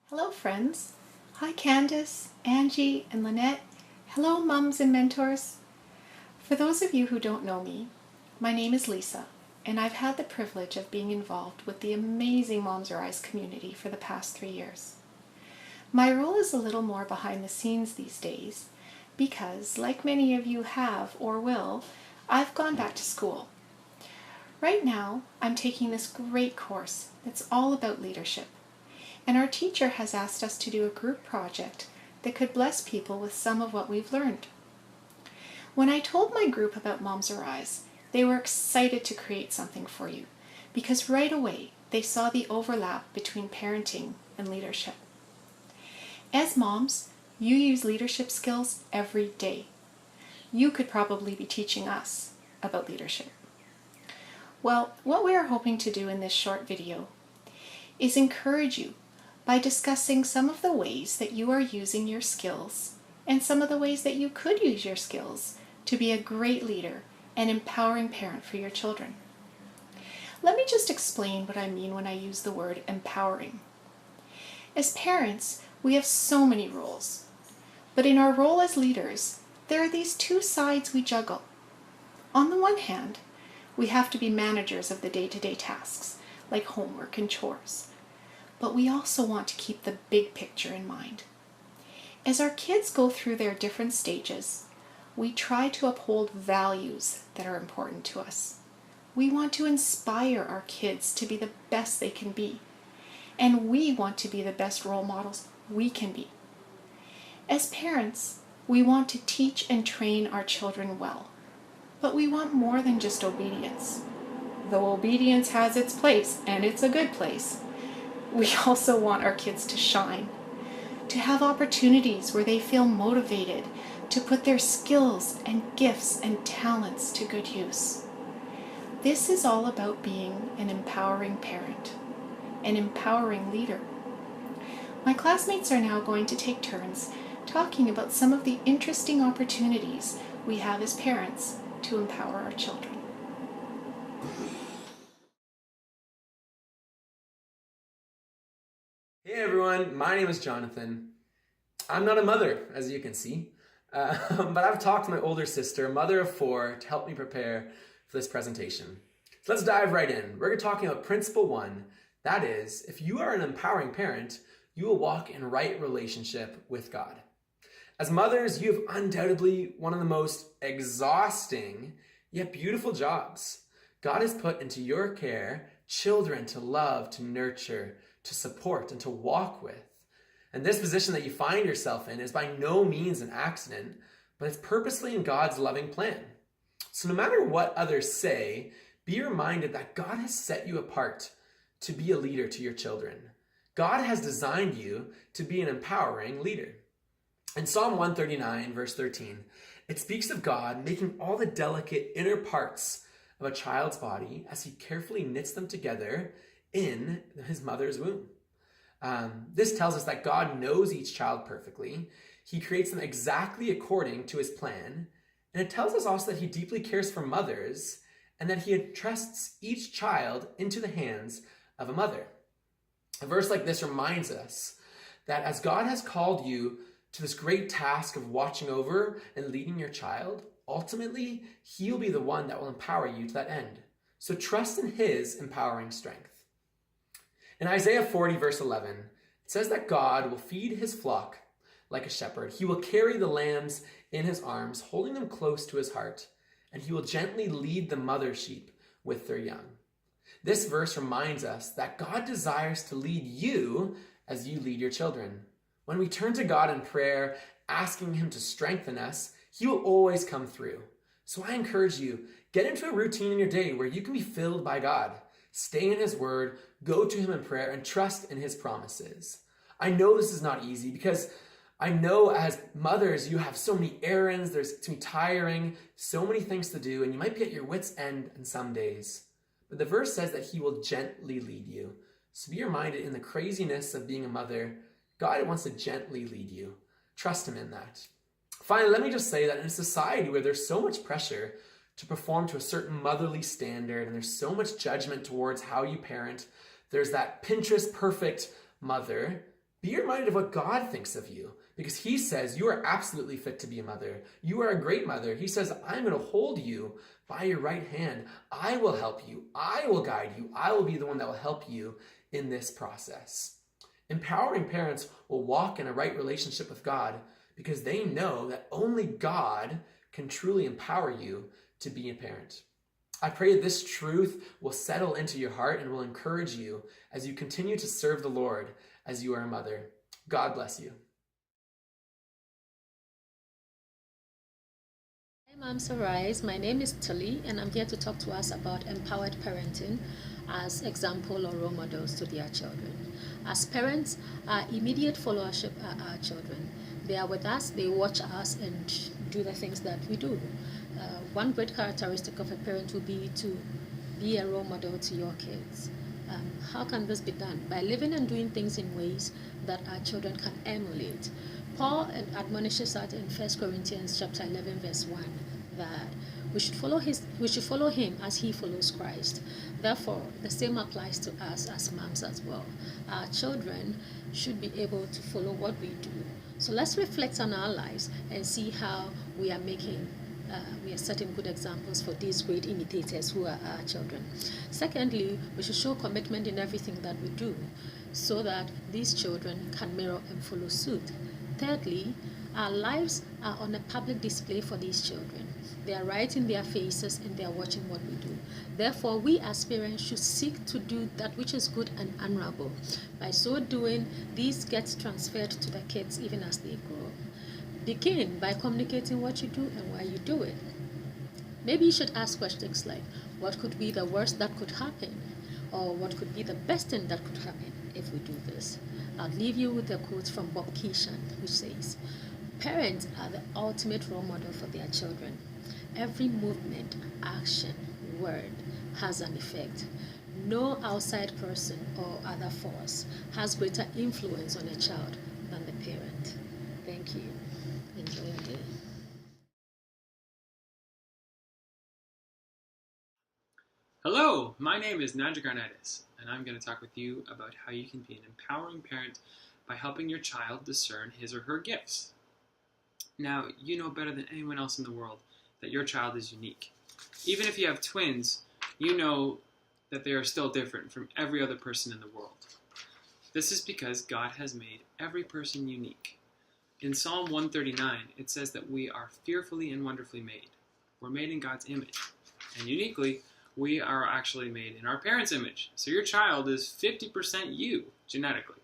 Hello friends. Hi Candace, Angie, and Lynette. Hello mums and mentors. For those of you who don't know me, my name is Lisa, and I've had the privilege of being involved with the amazing Moms Are Eyes community for the past 3 years. My role is a little more behind the scenes these days because, like many of you have or will, I've gone back to school. Right now, I'm taking this great course that's all about leadership. And our teacher has asked us to do a group project that could bless people with some of what we've learned. When I told my group about Moms Are Eyes, they were excited to create something for you because right away they saw the overlap between parenting and leadership. As moms, you use leadership skills every day. You could probably be teaching us about leadership. Well, what we are hoping to do in this short video is encourage you by discussing some of the ways that you are using your skills and some of the ways that you could use your skills to be a great leader and empowering parent for your children. Let me just explain what I mean when I use the word empowering. As parents, we have so many roles, but in our role as leaders, there are these two sides we juggle. On the one hand, we have to be managers of the day-to-day tasks, like homework and chores. But we also want to keep the big picture in mind. As our kids go through their different stages, we try to uphold values that are important to us. We want to inspire our kids to be the best they can be, and we want to be the best role models we can be. As parents, we want to teach and train our children well, but we want more than just obedience. Though obedience has its place, and it's a good place, we also want our kids to shine, to have opportunities where they feel motivated to put their skills and gifts and talents to good use. This is all about being an empowering parent, an empowering leader. My classmates are now going to take turns talking about some of the interesting opportunities we have as parents to empower our children. Hey everyone, my name is Jonathan. I'm not a mother, as you can see, but I've talked to my older sister, a mother of 4, to help me prepare for this presentation. So let's dive right in. We're talking about Principle 1. That is, if you are an empowering parent, you will walk in right relationship with God. As mothers, you have undoubtedly one of the most exhausting yet beautiful jobs. God has put into your care children to love, to nurture, to support, and to walk with. And this position that you find yourself in is by no means an accident, but it's purposely in God's loving plan. So no matter what others say, be reminded that God has set you apart to be a leader to your children. God has designed you to be an empowering leader. In Psalm 139, verse 13, it speaks of God making all the delicate inner parts of a child's body as he carefully knits them together in his mother's womb. This tells us that God knows each child perfectly. He creates them exactly according to his plan. And it tells us also that he deeply cares for mothers and that he entrusts each child into the hands of a mother. A verse like this reminds us that as God has called you to this great task of watching over and leading your child, ultimately, he'll be the one that will empower you to that end. So trust in his empowering strength. In Isaiah 40, verse 11, it says that God will feed his flock like a shepherd. He will carry the lambs in his arms, holding them close to his heart, and he will gently lead the mother sheep with their young. This verse reminds us that God desires to lead you as you lead your children. When we turn to God in prayer, asking him to strengthen us, he will always come through. So I encourage you, get into a routine in your day where you can be filled by God. Stay in his word, go to him in prayer, and trust in his promises. I know this is not easy because I know as mothers, you have so many errands, it's too tiring, so many things to do, and you might be at your wit's end in some days. But the verse says that he will gently lead you. So be reminded in the craziness of being a mother, God wants to gently lead you. Trust him in that. Finally, let me just say that in a society where there's so much pressure to perform to a certain motherly standard, and there's so much judgment towards how you parent, there's that Pinterest perfect mother, Be reminded of what God thinks of you, because he says you are absolutely fit to be a mother. You are a great mother. He says, I'm going to hold you by your right hand. I will help you. I will guide you. I will be the one that will help you in this process. Empowering parents will walk in a right relationship with God because they know that only God can truly empower you to be a parent. I pray that this truth will settle into your heart and will encourage you as you continue to serve the Lord as you are a mother. God bless you. Hi Moms Arise, my name is Tali and I'm here to talk to us about empowered parenting as example or role models to their children. As parents, our immediate followership are our children. They are with us, they watch us and do the things that we do. One great characteristic of a parent will be to be a role model to your kids. How can this be done? By living and doing things in ways that our children can emulate. Paul admonishes us in 1 Corinthians chapter 11, verse 1, that we should follow him as he follows Christ. Therefore, the same applies to us as moms as well. Our children should be able to follow what we do. So let's reflect on our lives and see how we are setting good examples for these great imitators who are our children. Secondly, we should show commitment in everything that we do so that these children can mirror and follow suit. Thirdly, our lives are on a public display for these children. They are right in their faces and they are watching what we do. Therefore, we as parents should seek to do that which is good and honorable. By so doing, these get transferred to the kids even as they grow. Begin by communicating what you do and why you do it. Maybe you should ask questions like, what could be the worst that could happen? Or what could be the best thing that could happen if we do this? I'll leave you with a quote from Bob Keeshan, which says, parents are the ultimate role model for their children. Every movement, action, word has an effect. No outside person or other force has greater influence on a child than the parent. Thank you. Enjoy your day. Hello, my name is Nandra Garnettis, and I'm going to talk with you about how you can be an empowering parent by helping your child discern his or her gifts. Now, you know better than anyone else in the world that your child is unique. Even if you have twins, you know that they are still different from every other person in the world. This is because God has made every person unique. In Psalm 139, it says that we are fearfully and wonderfully made. We're made in God's image. And uniquely, we are actually made in our parents' image. So your child is 50% you, genetically.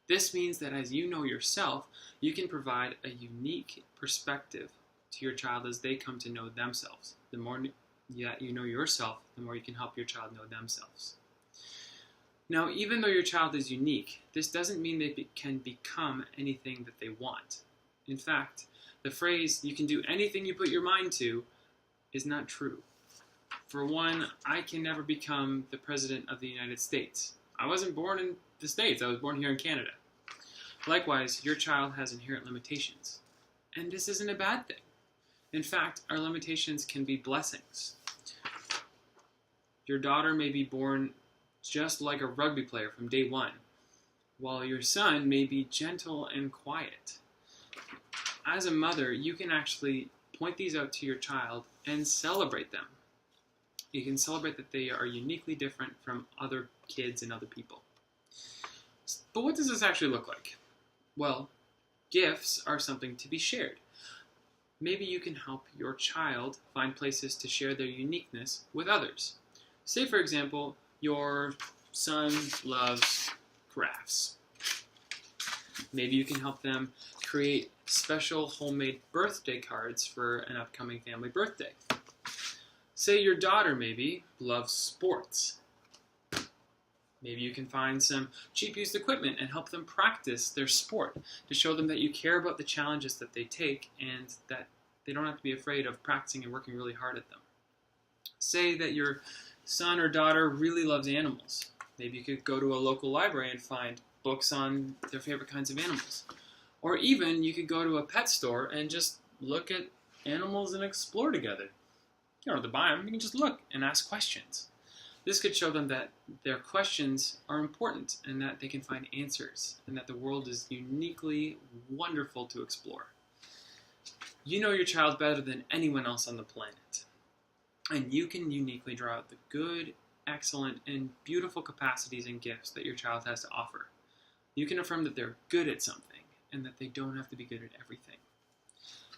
This means that as you know yourself, you can provide a unique perspective to your child as they come to know themselves. The more you know yourself, the more you can help your child know themselves. Now, even though your child is unique, this doesn't mean they can become anything that they want. In fact, the phrase, you can do anything you put your mind to, is not true. For one, I can never become the President of the United States. I wasn't born in the States, I was born here in Canada. Likewise, your child has inherent limitations. And this isn't a bad thing. In fact, our limitations can be blessings. Your daughter may be born just like a rugby player from day one, while your son may be gentle and quiet. As a mother, you can actually point these out to your child and celebrate them. You can celebrate that they are uniquely different from other kids and other people. But what does this actually look like? Well, gifts are something to be shared. Maybe you can help your child find places to share their uniqueness with others. Say, for example, your son loves crafts. Maybe you can help them create special homemade birthday cards for an upcoming family birthday. Say your daughter maybe loves sports. Maybe you can find some cheap used equipment and help them practice their sport to show them that you care about the challenges that they take and that they don't have to be afraid of practicing and working really hard at them. Say that your son or daughter really loves animals. Maybe you could go to a local library and find books on their favorite kinds of animals. Or even you could go to a pet store and just look at animals and explore together. You don't have to buy them, you can just look and ask questions. This could show them that their questions are important and that they can find answers and that the world is uniquely wonderful to explore. You know your child better than anyone else on the planet, and you can uniquely draw out the good, excellent, and beautiful capacities and gifts that your child has to offer. You can affirm that they're good at something and that they don't have to be good at everything.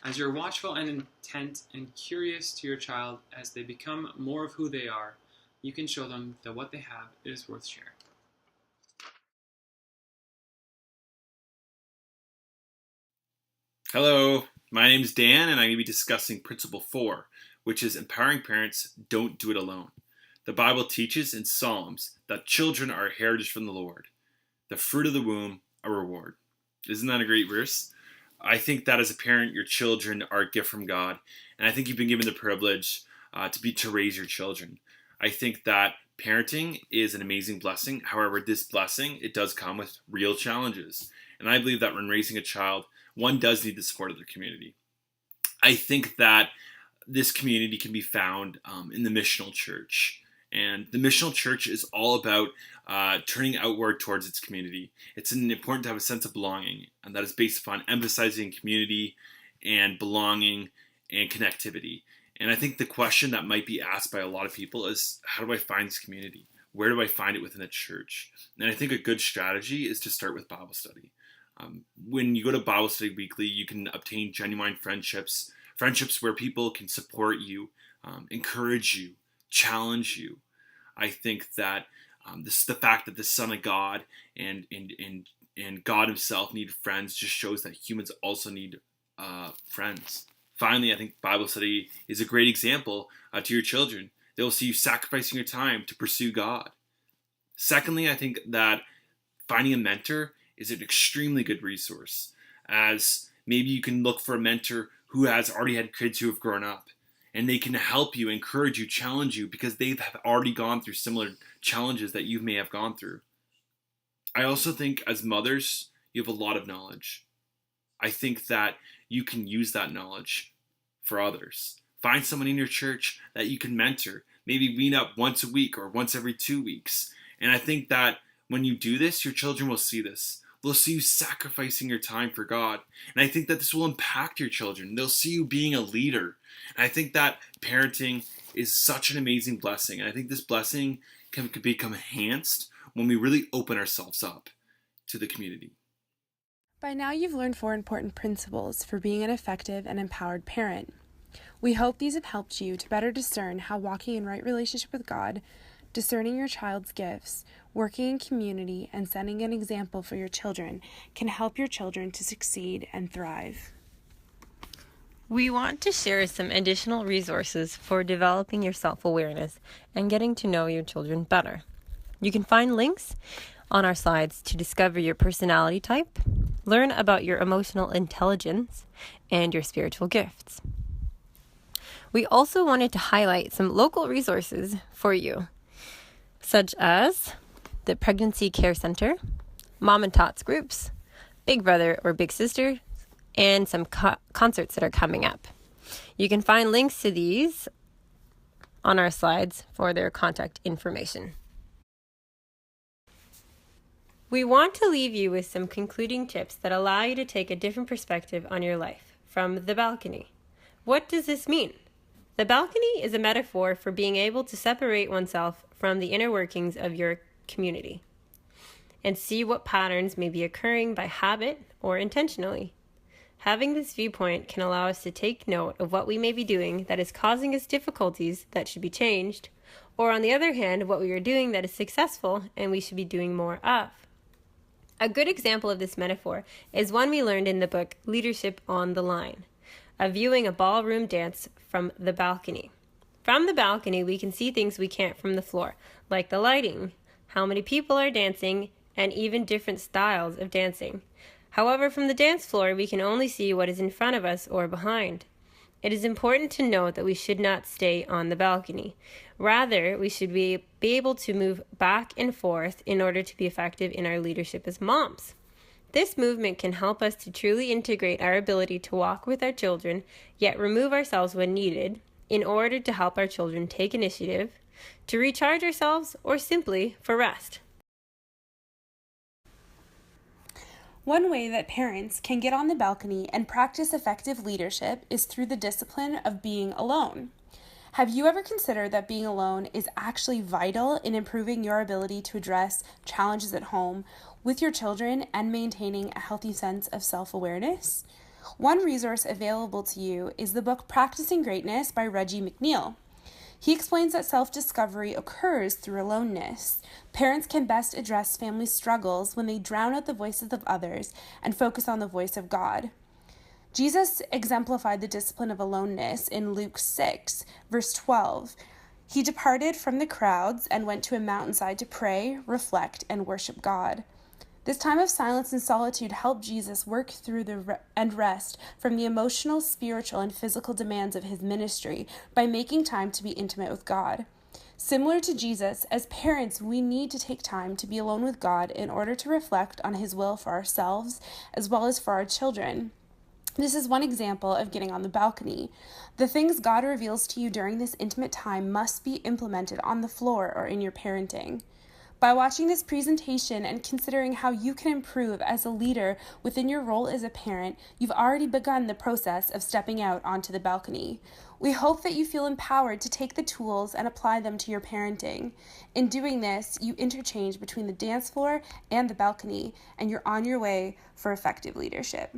As you're watchful and intent and curious to your child as they become more of who they are, you can show them that what they have is worth sharing. Hello, my name is Dan, and I'm going to be discussing Principle 4, which is empowering parents don't do it alone. The Bible teaches in Psalms that children are a heritage from the Lord, the fruit of the womb, a reward. Isn't that a great verse? I think that as a parent, your children are a gift from God, and I think you've been given the privilege to raise your children. I think that parenting is an amazing blessing. However, this blessing, it does come with real challenges. And I believe that when raising a child, one does need the support of their community. I think that this community can be found in the missional church. And the missional church is all about turning outward towards its community. It's important to have a sense of belonging, and that is based upon emphasizing community and belonging and connectivity. And I think the question that might be asked by a lot of people is, how do I find this community? Where do I find it within a church? And I think a good strategy is to start with Bible study. When you go to Bible study weekly, you can obtain genuine friendships where people can support you, encourage you, challenge you. I think that the fact that the Son of God and God Himself need friends just shows that humans also need friends. Finally, I think Bible study is a great example to your children. They will see you sacrificing your time to pursue God. Secondly, I think that finding a mentor is an extremely good resource, as maybe you can look for a mentor who has already had kids who have grown up, and they can help you, encourage you, challenge you, because they have already gone through similar challenges that you may have gone through. I also think as mothers, you have a lot of knowledge. I think that you can use that knowledge for others. Find someone in your church that you can mentor, maybe meet up once a week or once every 2 weeks. And I think that when you do this, your children will see this. They'll see you sacrificing your time for God. And I think that this will impact your children. They'll see you being a leader. And I think that parenting is such an amazing blessing. And I think this blessing can become enhanced when we really open ourselves up to the community. By now you've learned 4 important principles for being an effective and empowered parent. We hope these have helped you to better discern how walking in right relationship with God, discerning your child's gifts, working in community, and setting an example for your children can help your children to succeed and thrive. We want to share some additional resources for developing your self-awareness and getting to know your children better. You can find links on our slides to discover your personality type, learn about your emotional intelligence, and your spiritual gifts. We also wanted to highlight some local resources for you, such as the Pregnancy Care Center, Mom and Tots groups, Big Brother or Big Sister, and some concerts that are coming up. You can find links to these on our slides for their contact information. We want to leave you with some concluding tips that allow you to take a different perspective on your life from the balcony. What does this mean? The balcony is a metaphor for being able to separate oneself from the inner workings of your community and see what patterns may be occurring by habit or intentionally. Having this viewpoint can allow us to take note of what we may be doing that is causing us difficulties that should be changed, or on the other hand, what we are doing that is successful and we should be doing more of. A good example of this metaphor is one we learned in the book Leadership on the Line, of viewing a ballroom dance from the balcony. From the balcony, we can see things we can't from the floor, like the lighting, how many people are dancing, and even different styles of dancing. However, from the dance floor, we can only see what is in front of us or behind. It is important to note that we should not stay on the balcony. Rather, we should be able to move back and forth in order to be effective in our leadership as moms. This movement can help us to truly integrate our ability to walk with our children, yet remove ourselves when needed, in order to help our children take initiative, to recharge ourselves, or simply for rest. One way that parents can get on the balcony and practice effective leadership is through the discipline of being alone. Have you ever considered that being alone is actually vital in improving your ability to address challenges at home with your children and maintaining a healthy sense of self-awareness? One resource available to you is the book Practicing Greatness by Reggie McNeil. He explains that self-discovery occurs through aloneness. Parents can best address family struggles when they drown out the voices of others and focus on the voice of God. Jesus exemplified the discipline of aloneness in Luke 6, verse 12. He departed from the crowds and went to a mountainside to pray, reflect, and worship God. This time of silence and solitude helped Jesus work through and rest from the emotional, spiritual, and physical demands of his ministry by making time to be intimate with God. Similar to Jesus, as parents, we need to take time to be alone with God in order to reflect on his will for ourselves as well as for our children. This is one example of getting on the balcony. The things God reveals to you during this intimate time must be implemented on the floor or in your parenting. By watching this presentation and considering how you can improve as a leader within your role as a parent, you've already begun the process of stepping out onto the balcony. We hope that you feel empowered to take the tools and apply them to your parenting. In doing this, you interchange between the dance floor and the balcony, and you're on your way for effective leadership.